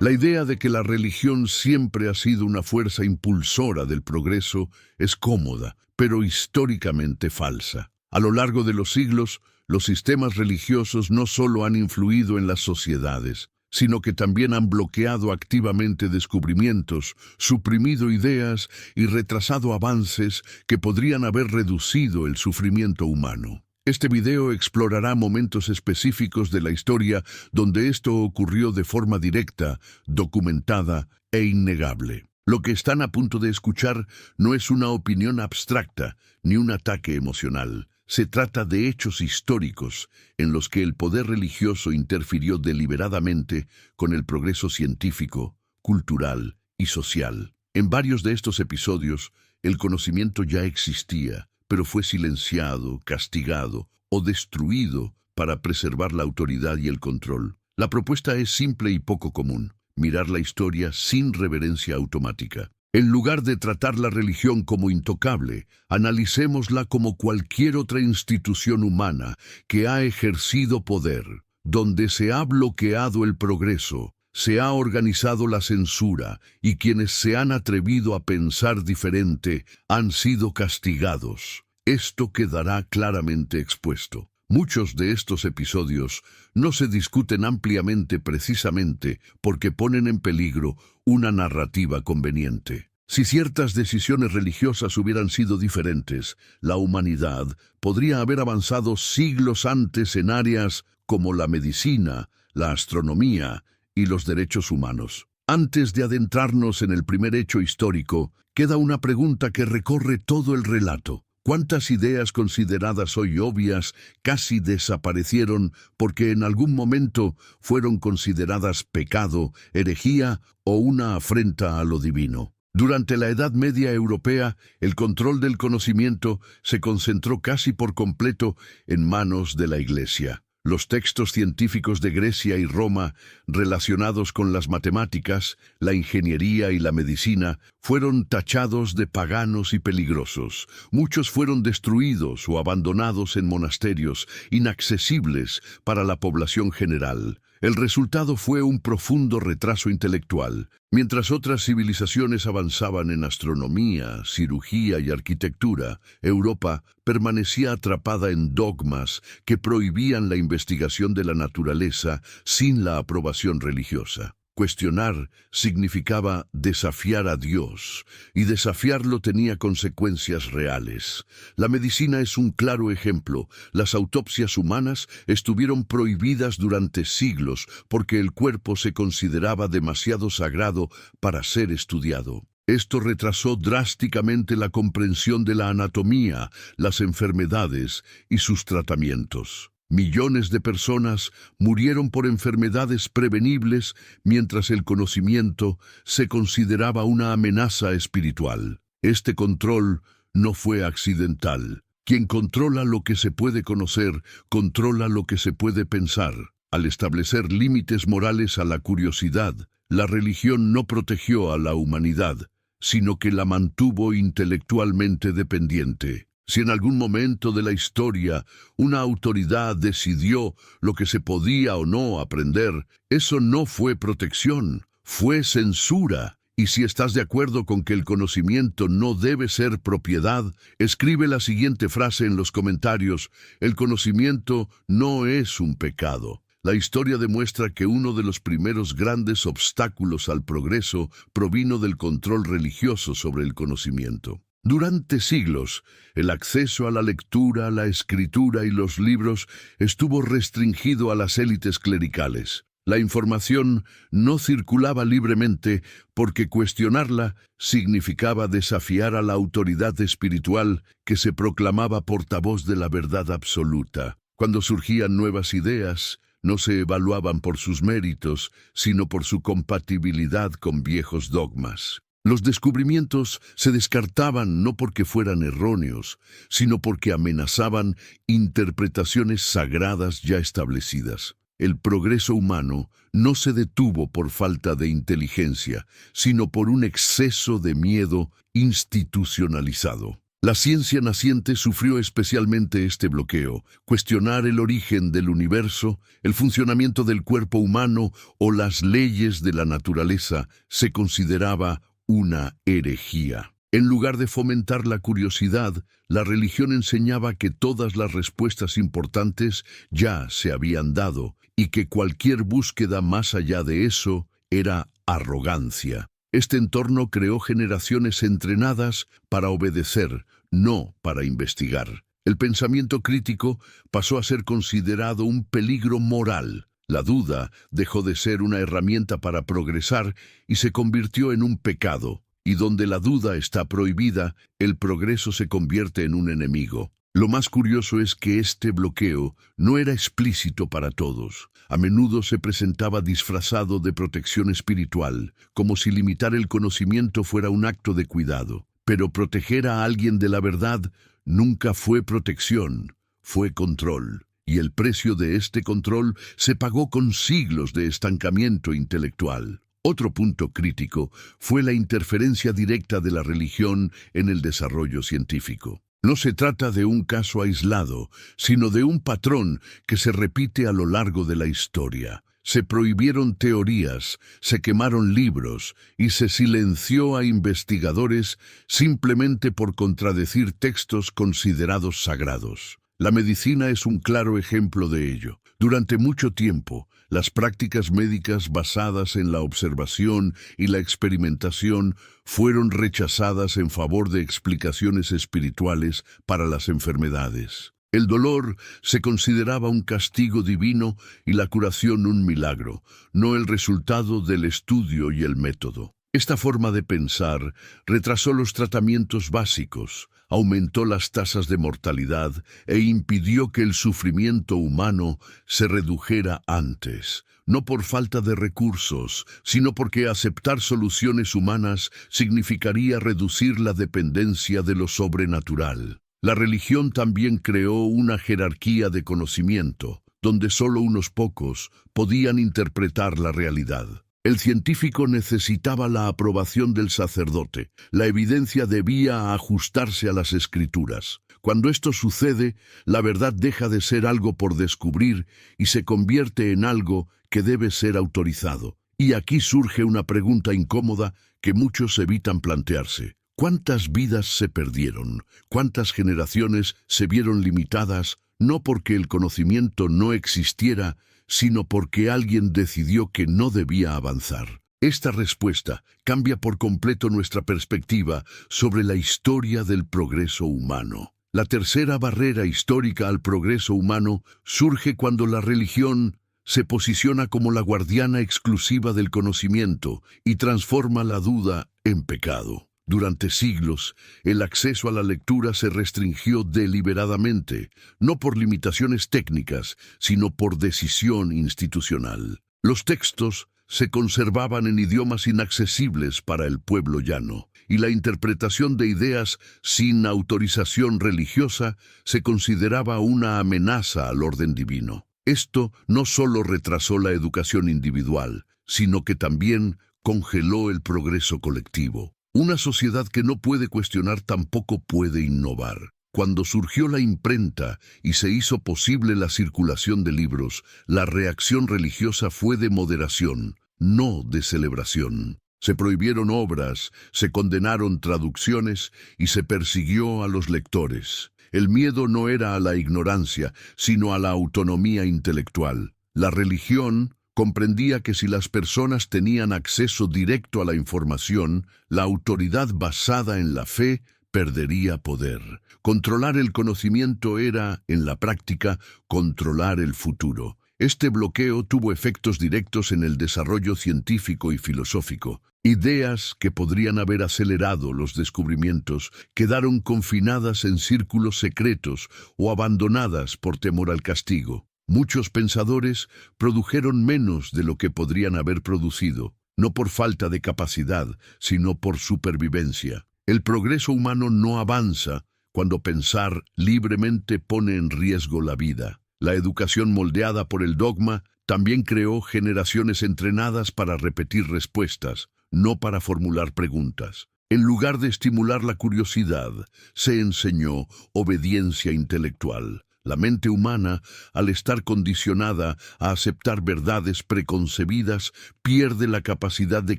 La idea de que la religión siempre ha sido una fuerza impulsora del progreso es cómoda, pero históricamente falsa. A lo largo de los siglos, los sistemas religiosos no solo han influido en las sociedades, sino que también han bloqueado activamente descubrimientos, suprimido ideas y retrasado avances que podrían haber reducido el sufrimiento humano. Este video explorará momentos específicos de la historia donde esto ocurrió de forma directa, documentada e innegable. Lo que están a punto de escuchar no es una opinión abstracta ni un ataque emocional. Se trata de hechos históricos en los que el poder religioso interfirió deliberadamente con el progreso científico, cultural y social. En varios de estos episodios, el conocimiento ya existía, pero fue silenciado, castigado o destruido para preservar la autoridad y el control. La propuesta es simple y poco común: mirar la historia sin reverencia automática. En lugar de tratar la religión como intocable, analicémosla como cualquier otra institución humana que ha ejercido poder, donde se ha bloqueado el progreso, se ha organizado la censura y quienes se han atrevido a pensar diferente han sido castigados. Esto quedará claramente expuesto. Muchos de estos episodios no se discuten ampliamente precisamente porque ponen en peligro una narrativa conveniente. Si ciertas decisiones religiosas hubieran sido diferentes, la humanidad podría haber avanzado siglos antes en áreas como la medicina, la astronomía y los derechos humanos. Antes de adentrarnos en el primer hecho histórico, queda una pregunta que recorre todo el relato. ¿Cuántas ideas consideradas hoy obvias casi desaparecieron porque en algún momento fueron consideradas pecado, herejía o una afrenta a lo divino? Durante la Edad Media europea, el control del conocimiento se concentró casi por completo en manos de la Iglesia. Los textos científicos de Grecia y Roma, relacionados con las matemáticas, la ingeniería y la medicina, fueron tachados de paganos y peligrosos. Muchos fueron destruidos o abandonados en monasterios, inaccesibles para la población general. El resultado fue un profundo retraso intelectual. Mientras otras civilizaciones avanzaban en astronomía, cirugía y arquitectura, Europa permanecía atrapada en dogmas que prohibían la investigación de la naturaleza sin la aprobación religiosa. Cuestionar significaba desafiar a Dios, y desafiarlo tenía consecuencias reales. La medicina es un claro ejemplo. Las autopsias humanas estuvieron prohibidas durante siglos porque el cuerpo se consideraba demasiado sagrado para ser estudiado. Esto retrasó drásticamente la comprensión de la anatomía, las enfermedades y sus tratamientos. Millones de personas murieron por enfermedades prevenibles mientras el conocimiento se consideraba una amenaza espiritual. Este control no fue accidental. Quien controla lo que se puede conocer, controla lo que se puede pensar. Al establecer límites morales a la curiosidad, la religión no protegió a la humanidad, sino que la mantuvo intelectualmente dependiente. Si en algún momento de la historia una autoridad decidió lo que se podía o no aprender, eso no fue protección, fue censura. Y si estás de acuerdo con que el conocimiento no debe ser propiedad, escribe la siguiente frase en los comentarios: el conocimiento no es un pecado. La historia demuestra que uno de los primeros grandes obstáculos al progreso provino del control religioso sobre el conocimiento. Durante siglos, el acceso a la lectura, la escritura y los libros estuvo restringido a las élites clericales. La información no circulaba libremente porque cuestionarla significaba desafiar a la autoridad espiritual que se proclamaba portavoz de la verdad absoluta. Cuando surgían nuevas ideas, no se evaluaban por sus méritos, sino por su compatibilidad con viejos dogmas. Los descubrimientos se descartaban no porque fueran erróneos, sino porque amenazaban interpretaciones sagradas ya establecidas. El progreso humano no se detuvo por falta de inteligencia, sino por un exceso de miedo institucionalizado. La ciencia naciente sufrió especialmente este bloqueo. Cuestionar el origen del universo, el funcionamiento del cuerpo humano o las leyes de la naturaleza se consideraba una herejía. En lugar de fomentar la curiosidad, la religión enseñaba que todas las respuestas importantes ya se habían dado y que cualquier búsqueda más allá de eso era arrogancia. Este entorno creó generaciones entrenadas para obedecer, no para investigar. El pensamiento crítico pasó a ser considerado un peligro moral. La duda dejó de ser una herramienta para progresar y se convirtió en un pecado. Y donde la duda está prohibida, el progreso se convierte en un enemigo. Lo más curioso es que este bloqueo no era explícito para todos. A menudo se presentaba disfrazado de protección espiritual, como si limitar el conocimiento fuera un acto de cuidado. Pero proteger a alguien de la verdad nunca fue protección, fue control. Y el precio de este control se pagó con siglos de estancamiento intelectual. Otro punto crítico fue la interferencia directa de la religión en el desarrollo científico. No se trata de un caso aislado, sino de un patrón que se repite a lo largo de la historia. Se prohibieron teorías, se quemaron libros y se silenció a investigadores simplemente por contradecir textos considerados sagrados. La medicina es un claro ejemplo de ello. Durante mucho tiempo, las prácticas médicas basadas en la observación y la experimentación fueron rechazadas en favor de explicaciones espirituales para las enfermedades. El dolor se consideraba un castigo divino y la curación un milagro, no el resultado del estudio y el método. Esta forma de pensar retrasó los tratamientos básicos, aumentó las tasas de mortalidad e impidió que el sufrimiento humano se redujera antes, no por falta de recursos, sino porque aceptar soluciones humanas significaría reducir la dependencia de lo sobrenatural. La religión también creó una jerarquía de conocimiento, donde solo unos pocos podían interpretar la realidad. El científico necesitaba la aprobación del sacerdote. La evidencia debía ajustarse a las escrituras. Cuando esto sucede, la verdad deja de ser algo por descubrir y se convierte en algo que debe ser autorizado. Y aquí surge una pregunta incómoda que muchos evitan plantearse. ¿Cuántas vidas se perdieron? ¿Cuántas generaciones se vieron limitadas, no porque el conocimiento no existiera, sino porque alguien decidió que no debía avanzar? Esta respuesta cambia por completo nuestra perspectiva sobre la historia del progreso humano. La tercera barrera histórica al progreso humano surge cuando la religión se posiciona como la guardiana exclusiva del conocimiento y transforma la duda en pecado. Durante siglos, el acceso a la lectura se restringió deliberadamente, no por limitaciones técnicas, sino por decisión institucional. Los textos se conservaban en idiomas inaccesibles para el pueblo llano, y la interpretación de ideas sin autorización religiosa se consideraba una amenaza al orden divino. Esto no solo retrasó la educación individual, sino que también congeló el progreso colectivo. Una sociedad que no puede cuestionar tampoco puede innovar. Cuando surgió la imprenta y se hizo posible la circulación de libros, la reacción religiosa fue de moderación, no de celebración. Se prohibieron obras, se condenaron traducciones y se persiguió a los lectores. El miedo no era a la ignorancia, sino a la autonomía intelectual. La religión comprendía que si las personas tenían acceso directo a la información, la autoridad basada en la fe perdería poder. Controlar el conocimiento era, en la práctica, controlar el futuro. Este bloqueo tuvo efectos directos en el desarrollo científico y filosófico. Ideas que podrían haber acelerado los descubrimientos quedaron confinadas en círculos secretos o abandonadas por temor al castigo. Muchos pensadores produjeron menos de lo que podrían haber producido, no por falta de capacidad, sino por supervivencia. El progreso humano no avanza cuando pensar libremente pone en riesgo la vida. La educación moldeada por el dogma también creó generaciones entrenadas para repetir respuestas, no para formular preguntas. En lugar de estimular la curiosidad, se enseñó obediencia intelectual. La mente humana, al estar condicionada a aceptar verdades preconcebidas, pierde la capacidad de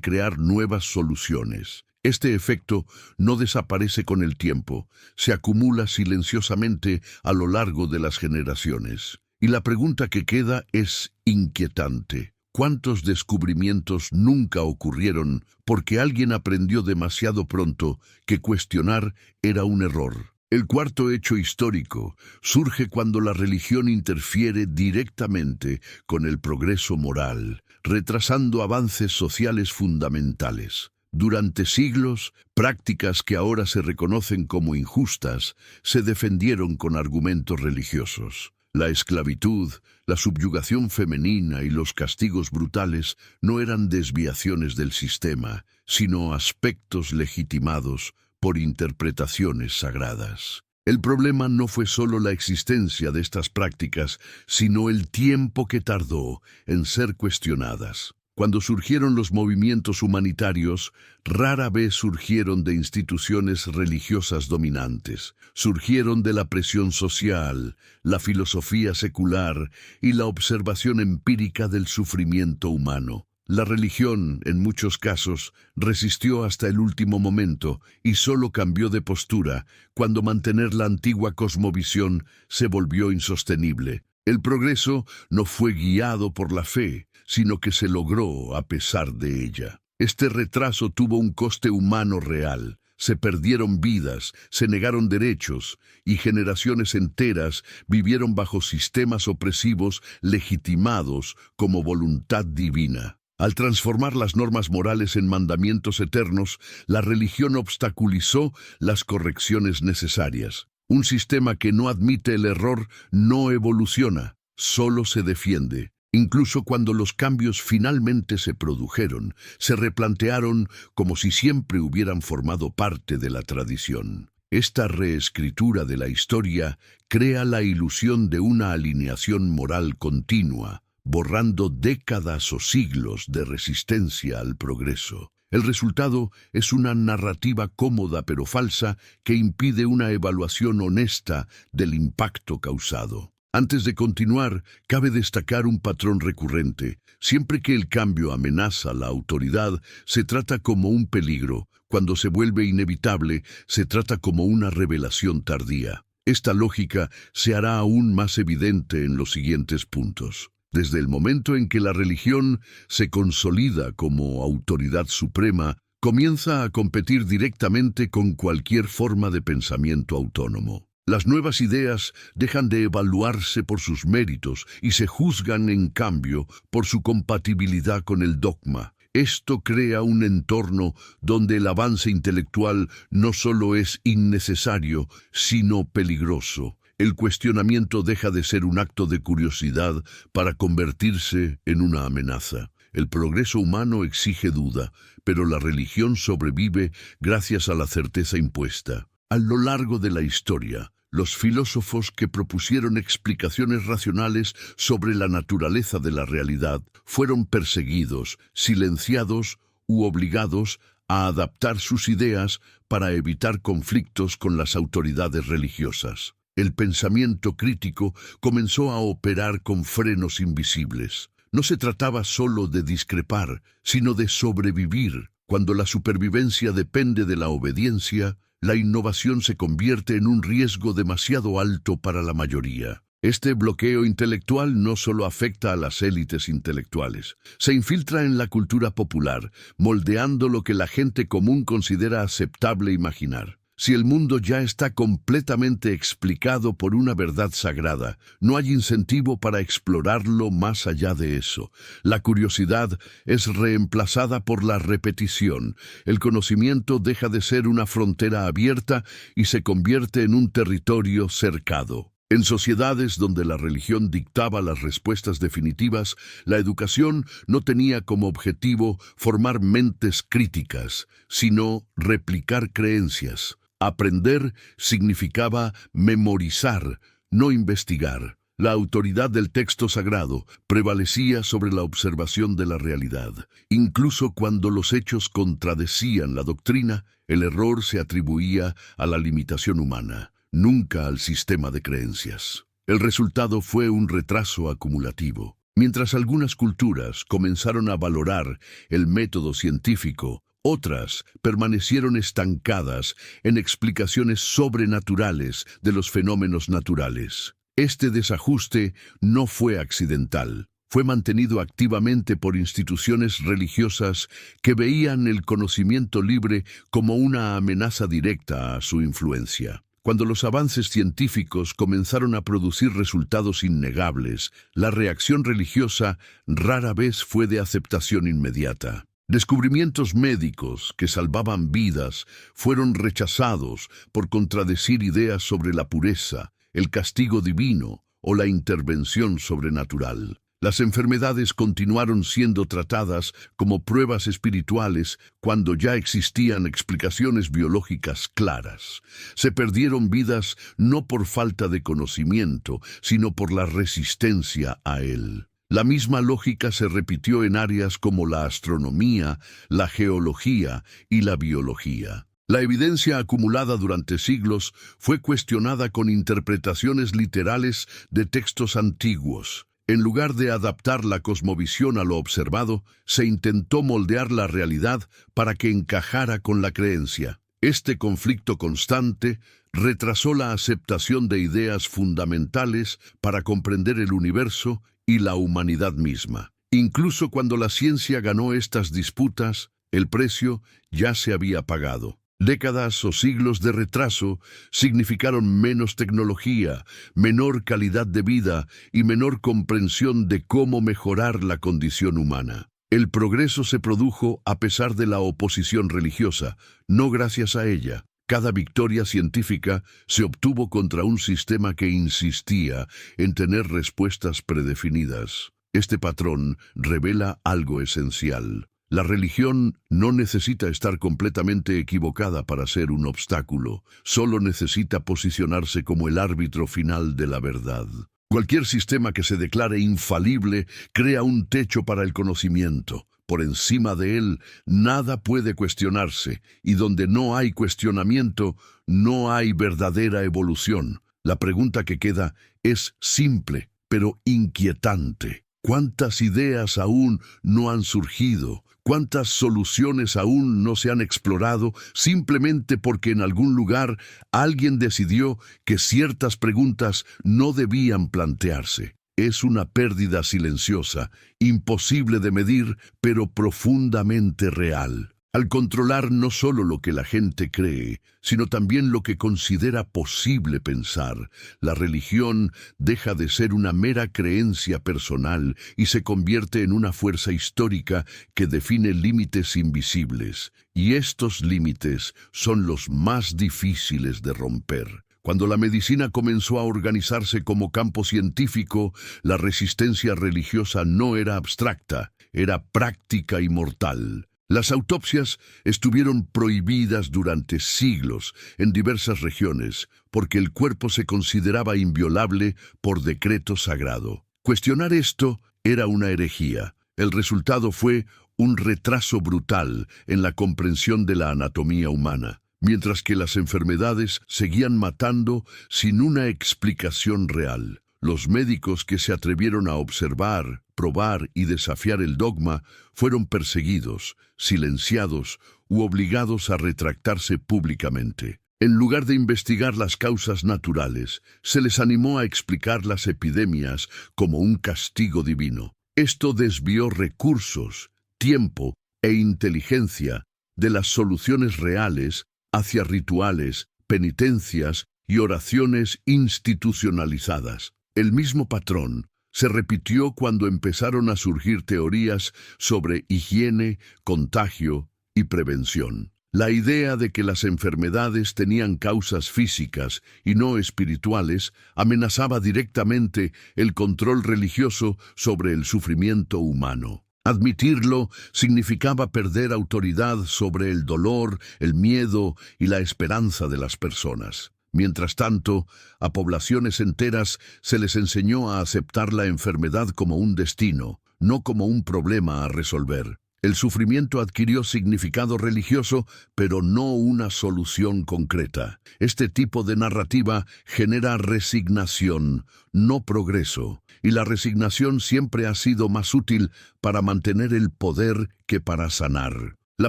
crear nuevas soluciones. Este efecto no desaparece con el tiempo, se acumula silenciosamente a lo largo de las generaciones. Y la pregunta que queda es inquietante. ¿Cuántos descubrimientos nunca ocurrieron porque alguien aprendió demasiado pronto que cuestionar era un error? El cuarto hecho histórico surge cuando la religión interfiere directamente con el progreso moral, retrasando avances sociales fundamentales. Durante siglos, prácticas que ahora se reconocen como injustas se defendieron con argumentos religiosos. La esclavitud, la subyugación femenina y los castigos brutales no eran desviaciones del sistema, sino aspectos legitimados por interpretaciones sagradas. El problema no fue solo la existencia de estas prácticas, sino el tiempo que tardó en ser cuestionadas. Cuando surgieron los movimientos humanitarios, rara vez surgieron de instituciones religiosas dominantes. Surgieron de la presión social, la filosofía secular y la observación empírica del sufrimiento humano. La religión, en muchos casos, resistió hasta el último momento y solo cambió de postura cuando mantener la antigua cosmovisión se volvió insostenible. El progreso no fue guiado por la fe, sino que se logró a pesar de ella. Este retraso tuvo un coste humano real. Se perdieron vidas, se negaron derechos, y generaciones enteras vivieron bajo sistemas opresivos legitimados como voluntad divina. Al transformar las normas morales en mandamientos eternos, la religión obstaculizó las correcciones necesarias. Un sistema que no admite el error no evoluciona, solo se defiende. Incluso cuando los cambios finalmente se produjeron, se replantearon como si siempre hubieran formado parte de la tradición. Esta reescritura de la historia crea la ilusión de una alineación moral continua, borrando décadas o siglos de resistencia al progreso. El resultado es una narrativa cómoda pero falsa que impide una evaluación honesta del impacto causado. Antes de continuar, cabe destacar un patrón recurrente. Siempre que el cambio amenaza la autoridad, se trata como un peligro. Cuando se vuelve inevitable, se trata como una revelación tardía. Esta lógica se hará aún más evidente en los siguientes puntos. Desde el momento en que la religión se consolida como autoridad suprema, comienza a competir directamente con cualquier forma de pensamiento autónomo. Las nuevas ideas dejan de evaluarse por sus méritos y se juzgan, en cambio, por su compatibilidad con el dogma. Esto crea un entorno donde el avance intelectual no solo es innecesario, sino peligroso. El cuestionamiento deja de ser un acto de curiosidad para convertirse en una amenaza. El progreso humano exige duda, pero la religión sobrevive gracias a la certeza impuesta. A lo largo de la historia, los filósofos que propusieron explicaciones racionales sobre la naturaleza de la realidad fueron perseguidos, silenciados u obligados a adaptar sus ideas para evitar conflictos con las autoridades religiosas. El pensamiento crítico comenzó a operar con frenos invisibles. No se trataba solo de discrepar, sino de sobrevivir. Cuando la supervivencia depende de la obediencia, la innovación se convierte en un riesgo demasiado alto para la mayoría. Este bloqueo intelectual no solo afecta a las élites intelectuales, se infiltra en la cultura popular, moldeando lo que la gente común considera aceptable imaginar. Si el mundo ya está completamente explicado por una verdad sagrada, no hay incentivo para explorarlo más allá de eso. La curiosidad es reemplazada por la repetición. El conocimiento deja de ser una frontera abierta y se convierte en un territorio cercado. En sociedades donde la religión dictaba las respuestas definitivas, la educación no tenía como objetivo formar mentes críticas, sino replicar creencias. Aprender significaba memorizar, no investigar. La autoridad del texto sagrado prevalecía sobre la observación de la realidad. Incluso cuando los hechos contradecían la doctrina, el error se atribuía a la limitación humana, nunca al sistema de creencias. El resultado fue un retraso acumulativo. Mientras algunas culturas comenzaron a valorar el método científico, otras permanecieron estancadas en explicaciones sobrenaturales de los fenómenos naturales. Este desajuste no fue accidental. Fue mantenido activamente por instituciones religiosas que veían el conocimiento libre como una amenaza directa a su influencia. Cuando los avances científicos comenzaron a producir resultados innegables, la reacción religiosa rara vez fue de aceptación inmediata. Descubrimientos médicos que salvaban vidas fueron rechazados por contradecir ideas sobre la pureza, el castigo divino o la intervención sobrenatural. Las enfermedades continuaron siendo tratadas como pruebas espirituales cuando ya existían explicaciones biológicas claras. Se perdieron vidas no por falta de conocimiento, sino por la resistencia a él. La misma lógica se repitió en áreas como la astronomía, la geología y la biología. La evidencia acumulada durante siglos fue cuestionada con interpretaciones literales de textos antiguos. En lugar de adaptar la cosmovisión a lo observado, se intentó moldear la realidad para que encajara con la creencia. Este conflicto constante retrasó la aceptación de ideas fundamentales para comprender el universo y la humanidad misma. Incluso cuando la ciencia ganó estas disputas, el precio ya se había pagado. Décadas o siglos de retraso significaron menos tecnología, menor calidad de vida y menor comprensión de cómo mejorar la condición humana. El progreso se produjo a pesar de la oposición religiosa, no gracias a ella. Cada victoria científica se obtuvo contra un sistema que insistía en tener respuestas predefinidas. Este patrón revela algo esencial. La religión no necesita estar completamente equivocada para ser un obstáculo, solo necesita posicionarse como el árbitro final de la verdad. Cualquier sistema que se declare infalible crea un techo para el conocimiento. Por encima de él, nada puede cuestionarse, y donde no hay cuestionamiento, no hay verdadera evolución. La pregunta que queda es simple, pero inquietante. ¿Cuántas ideas aún no han surgido? ¿Cuántas soluciones aún no se han explorado simplemente porque en algún lugar alguien decidió que ciertas preguntas no debían plantearse? Es una pérdida silenciosa, imposible de medir, pero profundamente real. Al controlar no solo lo que la gente cree, sino también lo que considera posible pensar, la religión deja de ser una mera creencia personal y se convierte en una fuerza histórica que define límites invisibles. Y estos límites son los más difíciles de romper. Cuando la medicina comenzó a organizarse como campo científico, la resistencia religiosa no era abstracta, era práctica y mortal. Las autopsias estuvieron prohibidas durante siglos en diversas regiones porque el cuerpo se consideraba inviolable por decreto sagrado. Cuestionar esto era una herejía. El resultado fue un retraso brutal en la comprensión de la anatomía humana, mientras que las enfermedades seguían matando sin una explicación real. Los médicos que se atrevieron a observar, probar y desafiar el dogma fueron perseguidos, silenciados u obligados a retractarse públicamente. En lugar de investigar las causas naturales, se les animó a explicar las epidemias como un castigo divino. Esto desvió recursos, tiempo e inteligencia de las soluciones reales hacia rituales, penitencias y oraciones institucionalizadas. El mismo patrón se repitió cuando empezaron a surgir teorías sobre higiene, contagio y prevención. La idea de que las enfermedades tenían causas físicas y no espirituales amenazaba directamente el control religioso sobre el sufrimiento humano. Admitirlo significaba perder autoridad sobre el dolor, el miedo y la esperanza de las personas. Mientras tanto, a poblaciones enteras se les enseñó a aceptar la enfermedad como un destino, no como un problema a resolver. El sufrimiento adquirió significado religioso, pero no una solución concreta. Este tipo de narrativa genera resignación, no progreso, y la resignación siempre ha sido más útil para mantener el poder que para sanar. La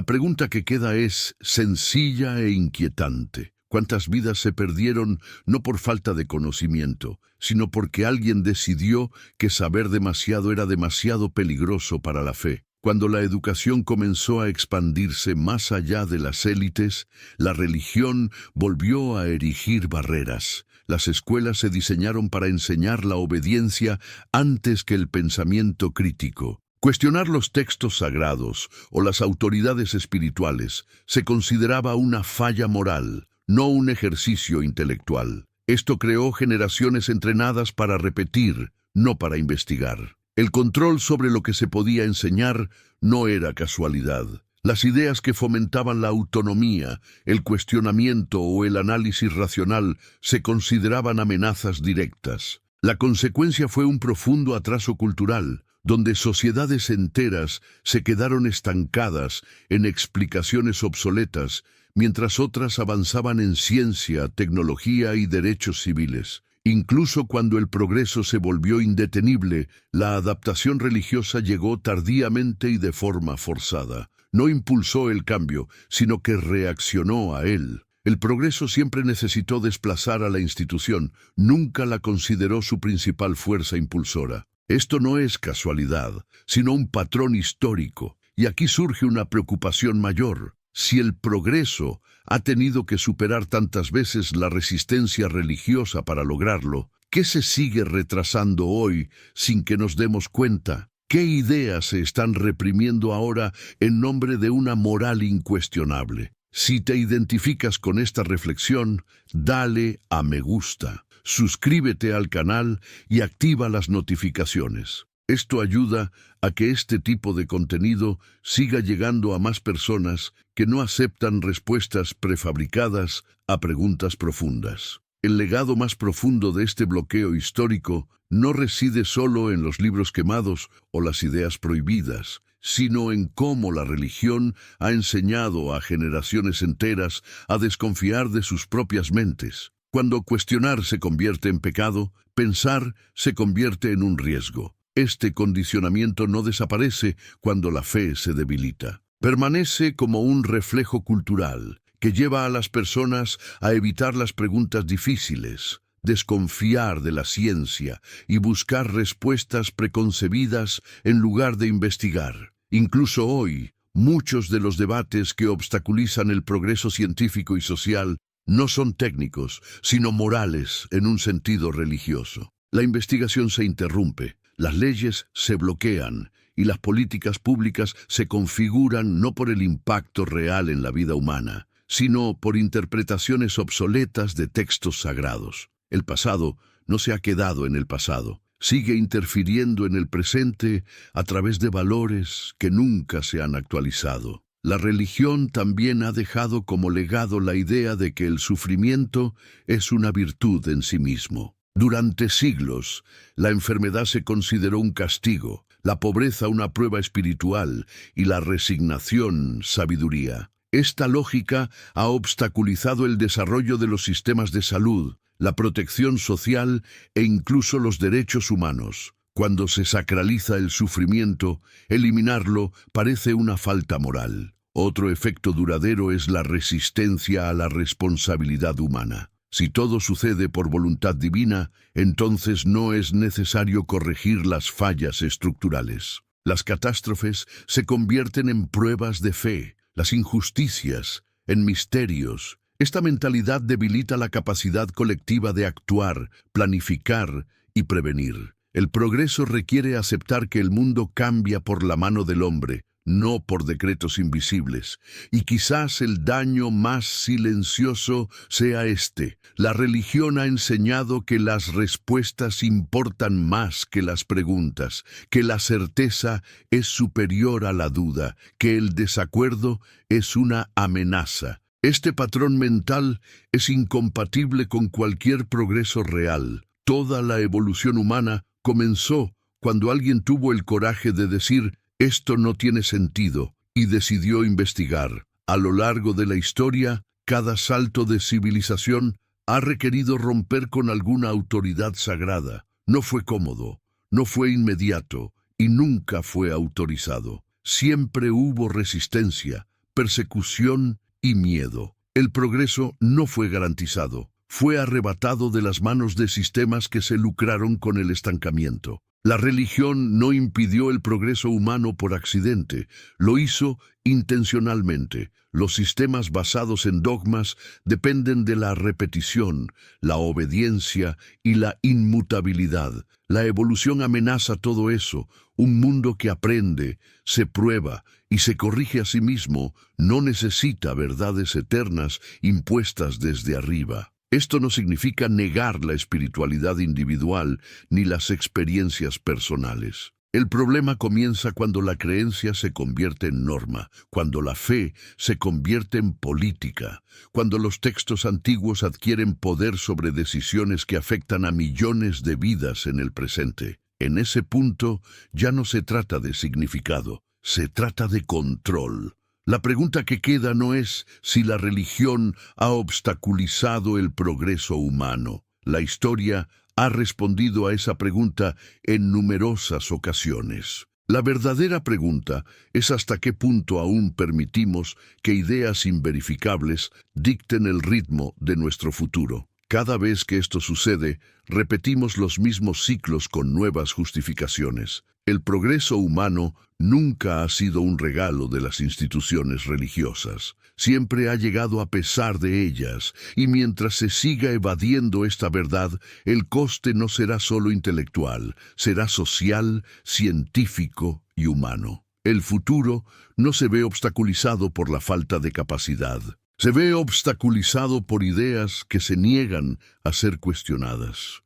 pregunta que queda es sencilla e inquietante. ¿Cuántas vidas se perdieron no por falta de conocimiento, sino porque alguien decidió que saber demasiado era demasiado peligroso para la fe? Cuando la educación comenzó a expandirse más allá de las élites, la religión volvió a erigir barreras. Las escuelas se diseñaron para enseñar la obediencia antes que el pensamiento crítico. Cuestionar los textos sagrados o las autoridades espirituales se consideraba una falla moral, no un ejercicio intelectual. Esto creó generaciones entrenadas para repetir, no para investigar. El control sobre lo que se podía enseñar no era casualidad. Las ideas que fomentaban la autonomía, el cuestionamiento o el análisis racional se consideraban amenazas directas. La consecuencia fue un profundo atraso cultural, donde sociedades enteras se quedaron estancadas en explicaciones obsoletas, mientras otras avanzaban en ciencia, tecnología y derechos civiles. Incluso cuando el progreso se volvió indetenible, la adaptación religiosa llegó tardíamente y de forma forzada. No impulsó el cambio, sino que reaccionó a él. El progreso siempre necesitó desplazar a la institución, nunca la consideró su principal fuerza impulsora. Esto no es casualidad, sino un patrón histórico. Y aquí surge una preocupación mayor. Si el progreso ha tenido que superar tantas veces la resistencia religiosa para lograrlo, ¿qué se sigue retrasando hoy sin que nos demos cuenta? ¿Qué ideas se están reprimiendo ahora en nombre de una moral incuestionable? Si te identificas con esta reflexión, dale a me gusta, suscríbete al canal y activa las notificaciones. Esto ayuda a que este tipo de contenido siga llegando a más personas que no aceptan respuestas prefabricadas a preguntas profundas. El legado más profundo de este bloqueo histórico no reside solo en los libros quemados o las ideas prohibidas, sino en cómo la religión ha enseñado a generaciones enteras a desconfiar de sus propias mentes. Cuando cuestionar se convierte en pecado, pensar se convierte en un riesgo. Este condicionamiento no desaparece cuando la fe se debilita. Permanece como un reflejo cultural que lleva a las personas a evitar las preguntas difíciles, desconfiar de la ciencia y buscar respuestas preconcebidas en lugar de investigar. Incluso hoy, muchos de los debates que obstaculizan el progreso científico y social no son técnicos, sino morales en un sentido religioso. La investigación se interrumpe. Las leyes se bloquean y las políticas públicas se configuran no por el impacto real en la vida humana, sino por interpretaciones obsoletas de textos sagrados. El pasado no se ha quedado en el pasado, sigue interfiriendo en el presente a través de valores que nunca se han actualizado. La religión también ha dejado como legado la idea de que el sufrimiento es una virtud en sí mismo. Durante siglos, la enfermedad se consideró un castigo, la pobreza una prueba espiritual y la resignación sabiduría. Esta lógica ha obstaculizado el desarrollo de los sistemas de salud, la protección social e incluso los derechos humanos. Cuando se sacraliza el sufrimiento, eliminarlo parece una falta moral. Otro efecto duradero es la resistencia a la responsabilidad humana. Si todo sucede por voluntad divina, entonces no es necesario corregir las fallas estructurales. Las catástrofes se convierten en pruebas de fe, las injusticias en misterios. Esta mentalidad debilita la capacidad colectiva de actuar, planificar y prevenir. El progreso requiere aceptar que el mundo cambia por la mano del hombre, no por decretos invisibles. Y quizás el daño más silencioso sea este. La religión ha enseñado que las respuestas importan más que las preguntas, que la certeza es superior a la duda, que el desacuerdo es una amenaza. Este patrón mental es incompatible con cualquier progreso real. Toda la evolución humana comenzó cuando alguien tuvo el coraje de decir, esto no tiene sentido, y decidió investigar. A lo largo de la historia, cada salto de civilización ha requerido romper con alguna autoridad sagrada. No fue cómodo, no fue inmediato y nunca fue autorizado. Siempre hubo resistencia, persecución y miedo. El progreso no fue garantizado. Fue arrebatado de las manos de sistemas que se lucraron con el estancamiento. La religión no impidió el progreso humano por accidente, lo hizo intencionalmente. Los sistemas basados en dogmas dependen de la repetición, la obediencia y la inmutabilidad. La evolución amenaza todo eso. Un mundo que aprende, se prueba y se corrige a sí mismo no necesita verdades eternas impuestas desde arriba. Esto no significa negar la espiritualidad individual ni las experiencias personales. El problema comienza cuando la creencia se convierte en norma, cuando la fe se convierte en política, cuando los textos antiguos adquieren poder sobre decisiones que afectan a millones de vidas en el presente. En ese punto ya no se trata de significado, se trata de control. La pregunta que queda no es si la religión ha obstaculizado el progreso humano. La historia ha respondido a esa pregunta en numerosas ocasiones. La verdadera pregunta es hasta qué punto aún permitimos que ideas inverificables dicten el ritmo de nuestro futuro. Cada vez que esto sucede, repetimos los mismos ciclos con nuevas justificaciones. El progreso humano nunca ha sido un regalo de las instituciones religiosas. Siempre ha llegado a pesar de ellas, y mientras se siga evadiendo esta verdad, el coste no será solo intelectual, será social, científico y humano. El futuro no se ve obstaculizado por la falta de capacidad. Se ve obstaculizado por ideas que se niegan a ser cuestionadas.